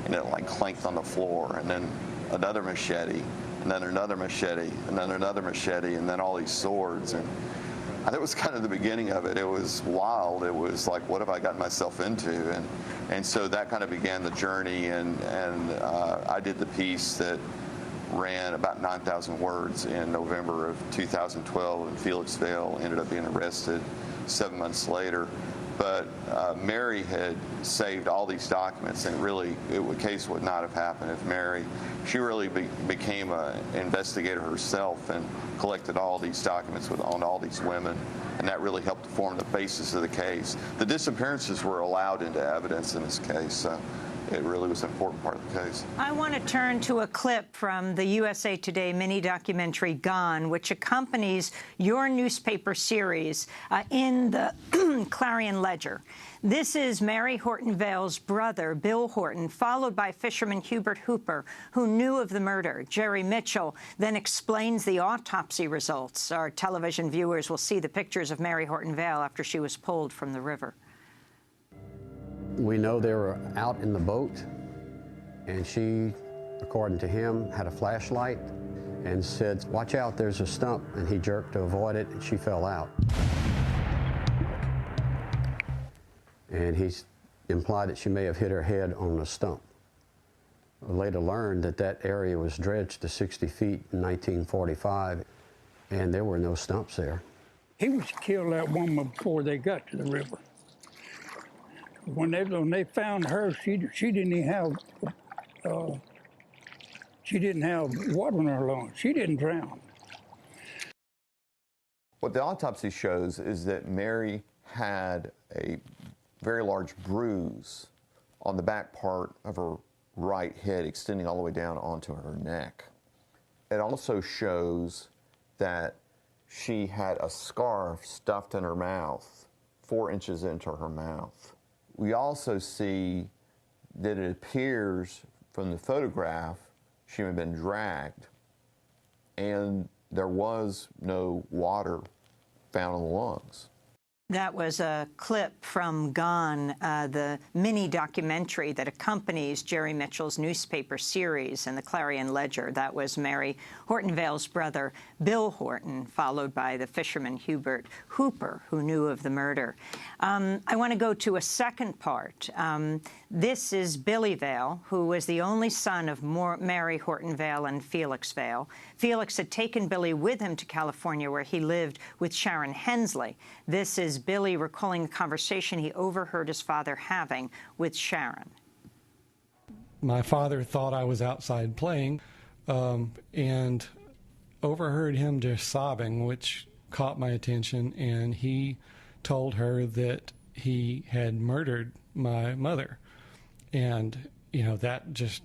and it like clanked on the floor. And then another machete, and then another machete, and then another machete, and then all these swords. And that was kind of the beginning of it. It was wild. It was like, what have I gotten myself into? And so that kind of began the journey. And I did the piece that ran about 9,000 words in November of 2012 in Felixville. Ended up being arrested 7 months later. But Mary had saved all these documents, and really, the case would not have happened if Mary, she really became an investigator herself and collected all these documents on all these women, and that really helped form the basis of the case. The disappearances were allowed into evidence in this case, so it really was an important part of the case. I want to turn to a clip from the USA Today mini-documentary Gone, which accompanies your newspaper series in the Clarion Ledger. This is Mary Horton Vale's brother, Bill Horton, followed by fisherman Hubert Hooper, who knew of the murder. Jerry Mitchell then explains the autopsy results. Our television viewers will see the pictures of Mary Horton Vale after she was pulled from the river. We know they were out in the boat, and she, according to him, had a flashlight and said, "Watch out, there's a stump," and he jerked to avoid it, and she fell out. And he implied that she may have hit her head on a stump. We later learned that that area was dredged to 60 feet in 1945, and there were no stumps there. He was to kill that woman before they got to the river. When they found her, she didn't even have water in her lungs. She didn't drown. What the autopsy shows is that Mary had a very large bruise on the back part of her right head, extending all the way down onto her neck. It also shows that she had a scarf stuffed in her mouth, 4 inches into her mouth. We also see that it appears from the photograph she had been dragged, and there was no water found in the lungs. That was a clip from Gone, the mini-documentary that accompanies Jerry Mitchell's newspaper series in the Clarion Ledger. That was Mary Horton Vale's brother, Bill Horton, followed by the fisherman Hubert Hooper, who knew of the murder. I want to go to a second part. This is Billy Vale, who was the only son of Mary Horton Vale and Felix Vale. Felix had taken Billy with him to California, where he lived with Sharon Hensley. This is Billy recalling a conversation he overheard his father having with Sharon. My father thought I was outside playing and overheard him just sobbing, which caught my attention, and he told her that he had murdered my mother. And, you know, that just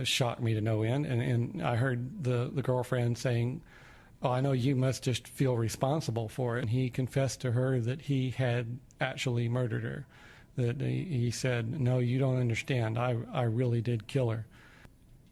shocked me to no end. And I heard the girlfriend saying, "Oh, I know you must just feel responsible for it." And he confessed to her that he had actually murdered her. That he said, "No, you don't understand. I really did kill her."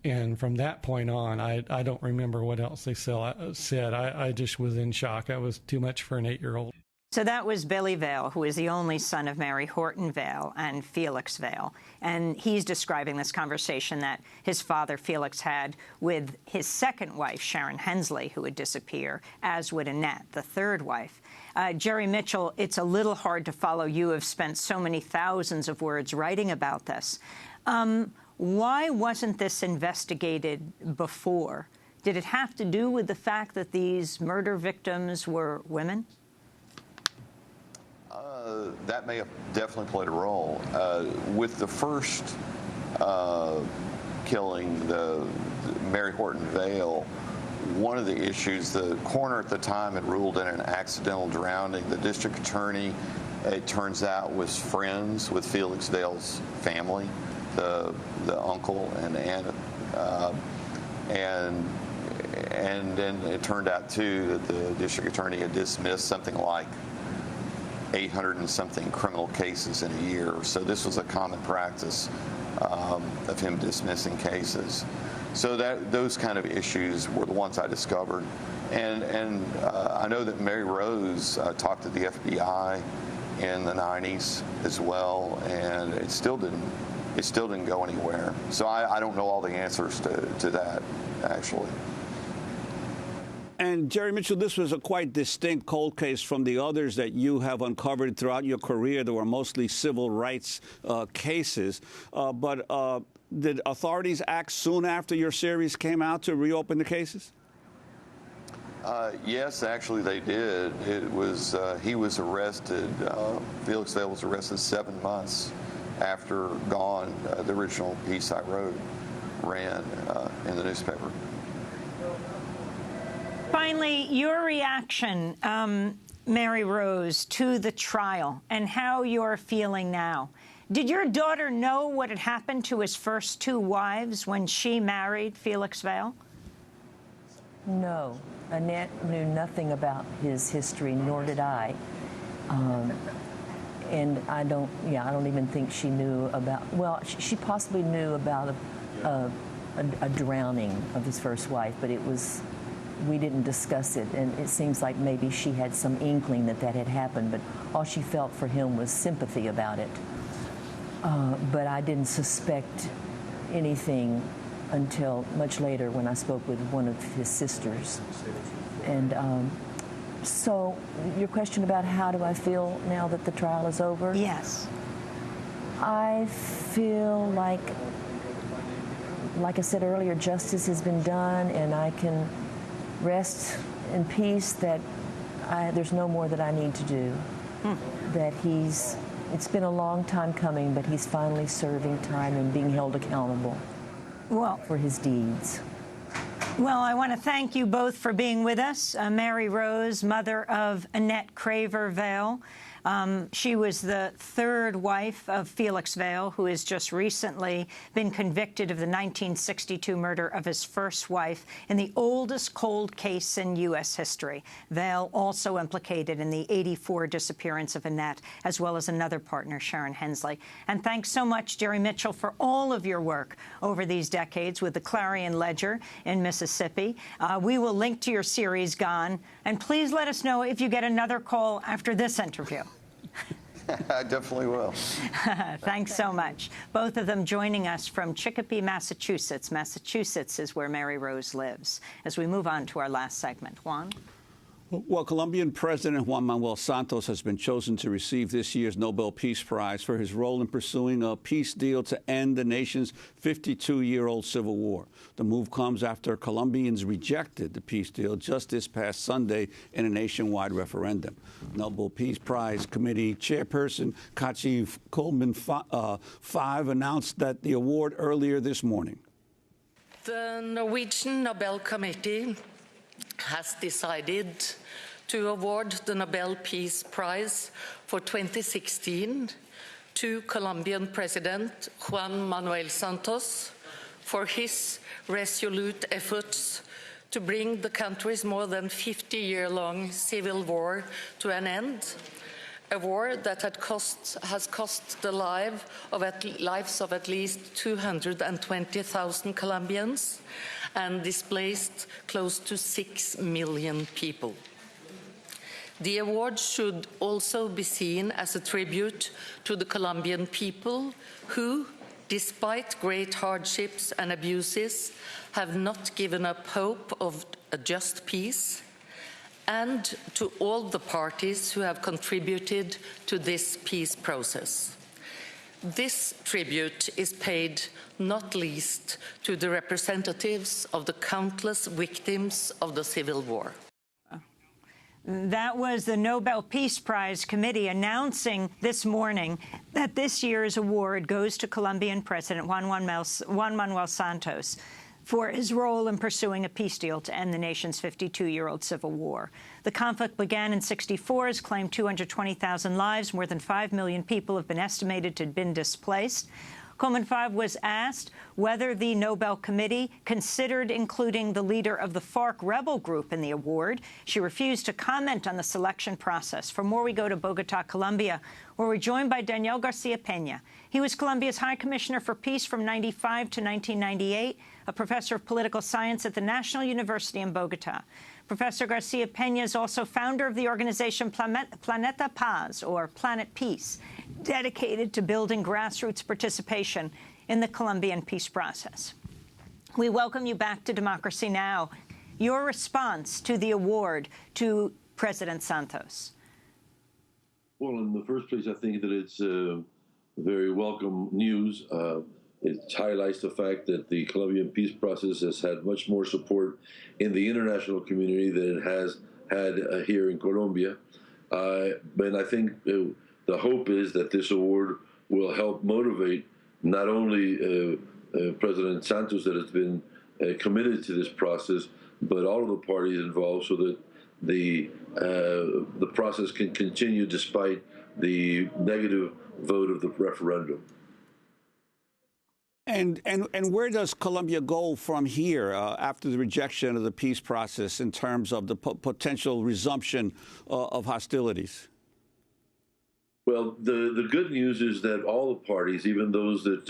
And from that point on, I don't remember what else they said. I just was in shock. That was too much for an 8-year-old. So that was Billy Vale, who is the only son of Mary Horton Vale and Felix Vale. And he's describing this conversation that his father, Felix, had with his second wife, Sharon Hensley, who would disappear, as would Annette, the third wife. Jerry Mitchell, it's a little hard to follow. You have spent so many thousands of words writing about this. Why wasn't this investigated before? Did it have to do with the fact that these murder victims were women? That may have definitely played a role. With the first killing, the Mary Horton Vale, one of the issues, the coroner at the time had ruled in an accidental drowning. The district attorney, it turns out, was friends with Felix Vale's family, the uncle and aunt, and then it turned out too that the district attorney had dismissed something like 800 and something criminal cases in a year. So this was a common practice of him dismissing cases. So those kind of issues were the ones I discovered. And I know that Mary Rose talked to the FBI in the 90s as well, and it still didn't go anywhere. So I don't know all the answers to that, actually. And Jerry Mitchell, this was a quite distinct cold case from the others that you have uncovered throughout your career. They were mostly civil rights cases. But did authorities act soon after your series came out to reopen the cases? Yes, actually they did. It was he was arrested. Felix Vale was arrested 7 months after Gone, the original piece I wrote, ran in the newspaper. Finally, your reaction, Mary Rose, to the trial and how you're feeling now. Did your daughter know what had happened to his first 2 wives when she married Felix Vale? No. Annette knew nothing about his history, nor did I. And I don't even think she knew about, well, she possibly knew about a drowning of his first wife, but we didn't discuss it, and it seems like maybe she had some inkling that had happened, but all she felt for him was sympathy about it. But I didn't suspect anything until much later when I spoke with one of his sisters. And so your question about how do I feel now that the trial is over? Yes. I feel like I said earlier, justice has been done, and I can rest in peace that there's no more that I need to do. That it's been a long time coming, but he's finally serving time and being held accountable for his deeds. Well, I want to thank you both for being with us. Mary Rose, mother of Annette Craver Vale. She was the 3rd wife of Felix Vale, who has just recently been convicted of the 1962 murder of his first wife in the oldest cold case in U.S. history. Vale also implicated in the '84 disappearance of Annette, as well as another partner, Sharon Hensley. And thanks so much, Jerry Mitchell, for all of your work over these decades with the Clarion Ledger in Mississippi. We will link to your series, Gone. And please let us know if you get another call after this interview. I definitely will. Thanks so much. Both of them joining us from Chicopee, Massachusetts. Massachusetts is where Mary Rose lives. As we move on to our last segment. Juan? Well, Colombian President Juan Manuel Santos has been chosen to receive this year's Nobel Peace Prize for his role in pursuing a peace deal to end the nation's 52-year-old civil war. The move comes after Colombians rejected the peace deal just this past Sunday in a nationwide referendum. Nobel Peace Prize Committee Chairperson Kachi Coleman Five announced that the award earlier this morning. The Norwegian Nobel Committee has decided to award the Nobel Peace Prize for 2016 to Colombian President Juan Manuel Santos for his resolute efforts to bring the country's more than 50-year-long civil war to an end, a war that has cost the lives of at least 220,000 Colombians and displaced close to 6 million people. The award should also be seen as a tribute to the Colombian people who, despite great hardships and abuses, have not given up hope of a just peace, and to all the parties who have contributed to this peace process. This tribute is paid not least to the representatives of the countless victims of the civil war. That was the Nobel Peace Prize Committee announcing this morning that this year's award goes to Colombian President Juan Manuel Santos for his role in pursuing a peace deal to end the nation's 52-year-old civil war. The conflict began in '64, has claimed 220,000 lives. More than 5 million people have been estimated to have been displaced. Comenfav was asked whether the Nobel Committee considered including the leader of the FARC rebel group in the award. She refused to comment on the selection process. For more, we go to Bogota, Colombia, where we're joined by Daniel Garcia Peña. He was Colombia's High Commissioner for Peace from 1995 to 1998, a professor of political science at the National University in Bogota. Professor Garcia Peña is also founder of the organization Planeta Paz, or Planet Peace, dedicated to building grassroots participation in the Colombian peace process. We welcome you back to Democracy Now! Your response to the award to President Santos. Well, in the first place, I think that it's very welcome news. It highlights the fact that the Colombian peace process has had much more support in the international community than it has had here in Colombia. And I think the hope is that this award will help motivate not only President Santos, that has been committed to this process, but all of the parties involved, so that the process can continue despite the negative vote of the referendum. And where does Colombia go from here after the rejection of the peace process in terms of the potential resumption of hostilities? Well, the good news is that all the parties, even those that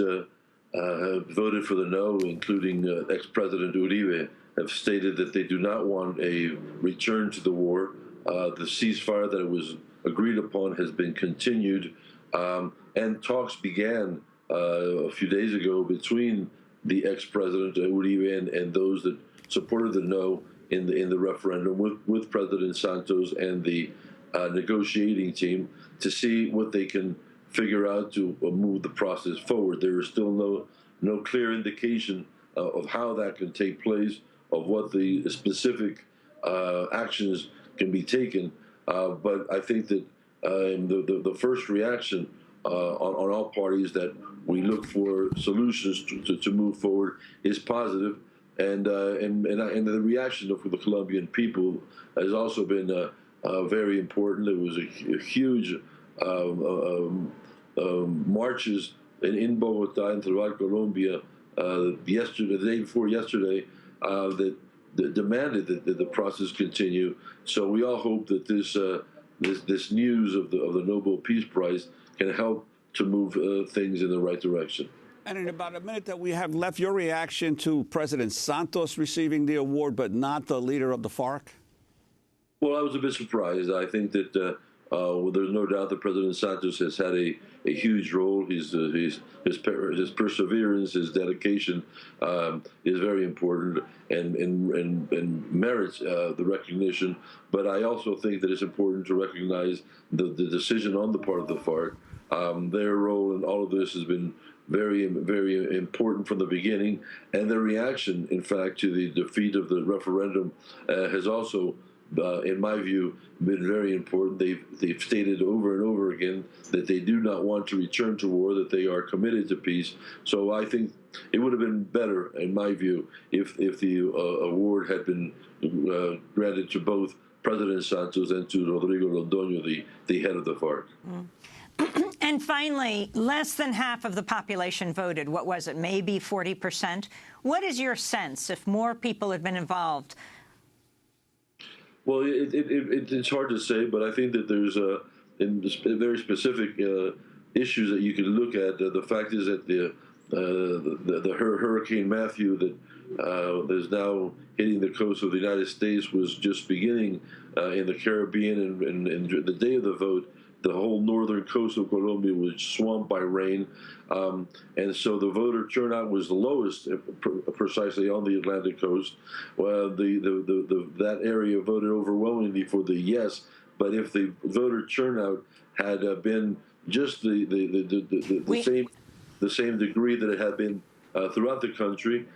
have voted for the no, including ex-President Uribe, have stated that they do not want a return to the war. The ceasefire that was agreed upon has been continued, and talks began a few days ago between the ex-president Uribe and those that supported the no in the referendum with President Santos and the negotiating team to see what they can figure out to move the process forward. There is still no clear indication of how that can take place, of what the specific actions can be taken. But I think that the first reaction on all parties, that we look for solutions to move forward, is positive, and the reaction of the Colombian people has also been very important. There was a huge marches in Bogota and throughout Colombia yesterday, the day before yesterday, that demanded that the process continue. So we all hope that this news of the Nobel Peace Prize can help to move things in the right direction. And in about a minute that we have left, your reaction to President Santos receiving the award, but not the leader of the FARC? Well, I was a bit surprised. I think that there's no doubt that President Santos has had a huge role. His perseverance, his dedication is very important and merits the recognition. But I also think that it's important to recognize the decision on the part of the FARC. Their role in all of this has been very, very important from the beginning. And their reaction, in fact, to the defeat of the referendum has also, in my view, been very important. They've stated over and over again that they do not want to return to war, that they are committed to peace. So I think it would have been better, in my view, if the award had been granted to both President Santos and to Rodrigo Londoño, the head of the FARC. And finally, less than half of the population voted. What was it, maybe 40%? What is your sense if more people had been involved? Well, it's hard to say, but I think that there's very specific issues that you can look at. The fact is that the Hurricane Matthew that is now hitting the coast of the United States was just beginning in the Caribbean, and the day of the vote, the whole northern coast of Colombia was swamped by rain, and so the voter turnout was the lowest precisely on the Atlantic coast. Well, that area voted overwhelmingly for the yes, but if the voter turnout had been just the same degree that it had been throughout the country,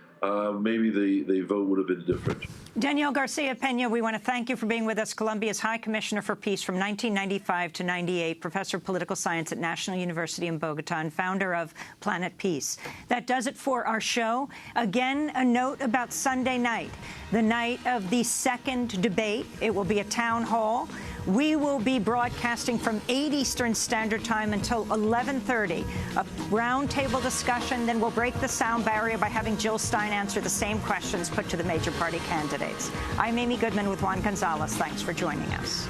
maybe the vote would have been different. Daniel Garcia Peña, we want to thank you for being with us, Colombia's High Commissioner for Peace from 1995 to 98, professor of political science at National University in Bogota, and founder of Planet Peace. That does it for our show. Again, a note about Sunday night, the night of the second debate. It will be a town hall We will be broadcasting from 8 Eastern Standard Time until 11:30. A roundtable discussion, then we'll break the sound barrier by having Jill Stein answer the same questions put to the major party candidates. I'm Amy Goodman with Juan Gonzalez. Thanks for joining us.